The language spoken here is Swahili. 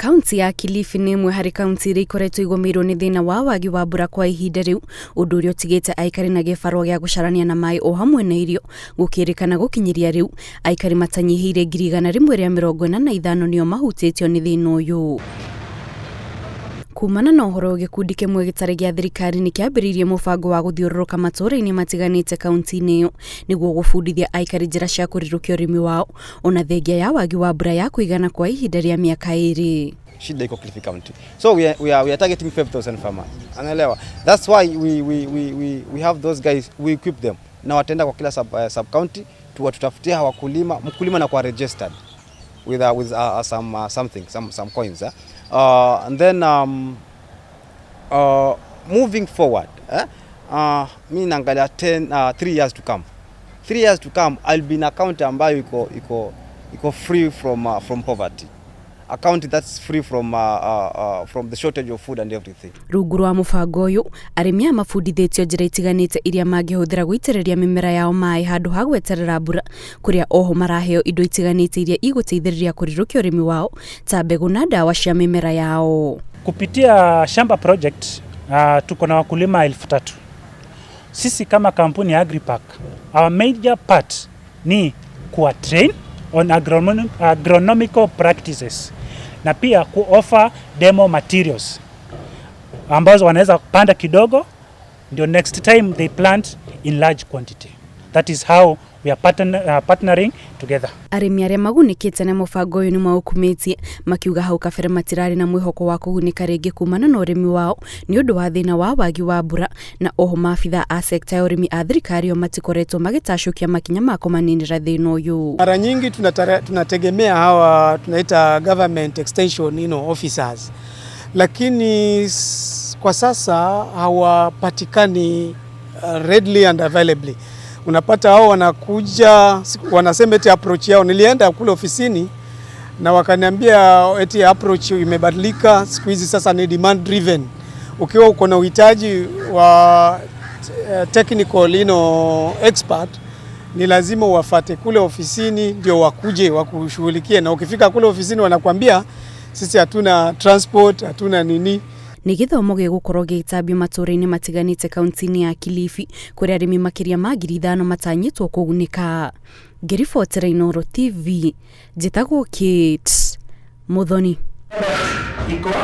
Kaunti ya Kilifi nĩ ĩmwe harĩ kaunti iria ikoretwo igũmĩirwo nĩ thĩna wa wagi wa mbura kwa ihinda rĩu, ũndũ ũrĩa ũtigĩte aikari na gĩbarũa gĩa gũcarania na maĩ o hamwe na irio. Gũkĩrĩkana gũkinyĩria rĩu aikari matanyihĩire 145 nĩo mahutĩtio nĩ thĩna ũyũ. Kumana na ũhoro gĩkundi kĩmwe gĩtarĩ gĩa thirikari nĩ kĩambĩrĩirie mũbango wa gũthiũrũrũka matũũra-inĩ matiganĩte kaunti-inĩ ĩyo nĩguo gũbundithia aikari njĩra cia kũrirũkia ũrĩmi wao ona thengia ya wagi wa mbura ya kũigana kwa ihinda rĩa mĩaka 2. Shida iko Kilifi County. So we are targeting 5,000 farmers. Anaelewa. That's why we have those guys, we equip them. Na wataenda kwa kila sub county tutatafutia mkulima na kwa registered with some coins. And then moving forward, mimi naangalia 3 years to come. 3 years to come I'll be in a county ambayo iko free from poverty. A county that's free from the shortage of food and everything. Rungu rwa mũbango ũyũ arĩmi mabundithĩtio njĩra itiganĩte iria mangĩhũthĩra gũitĩrĩria mĩmera yao maĩ handũ ha gweterera mbura, kũrĩa oho maraheo indo itiganĩte iria igũteithĩrĩria kũrirũkia ũrĩmi wao ta mbegũ na dawa cia mĩmera yao. Kupitia shamba project tuko na wakulima 3,000. Sisi kama kampuni ya Agripark, our major part ni kuwa train on agronomical practices na pia kuoffer demo materials ambazo wanaweza panda kidogo ndio next time they plant in large quantity. That is how we are partnering together. Arĩmi arĩa magunĩkĩte na mũbango ũyũ nĩ maũkumĩtie makiuga hau kabere matirarĩ na mwĩhoko wa kũgunĩka rĩngĩ kumana na ũrĩmi wao nĩ ũndũ wa thĩna wa wagi wa mbura, na oho maabitha a sekta ya ũrĩmi a thirikari o matikoretwo magĩtacũkia makinya ma kũmaninĩra thĩna ũyũ. Mara nyingi tunategemea hawa tunaita government extension officers, lakini kwa sasa hawapatikani readily and availably. Unapata hao wanakuja wanasema eti approach yao. Nilienda kule ofisini na wakaniambia eti approach imebadilika, siku hizi sasa ni demand driven. Ukiwa uko na uhitaji wa technical expert ni lazima uwafate kule ofisini ndio wakuje wakushughulikie, na ukifika kule ofisini wanakuambia sisi hatuna transport, hatuna nini. Nĩ gĩthomo gĩgũkorwo gĩgĩtambio matũũra-inĩ matiganĩte kaunti-inĩ ya Kilifi, kũrĩa arĩmi makĩria ma 5,000 matanyĩtwo kũgunĩka. Ngĩribotera Inooro TV, njĩtagwo Kate Muthoni.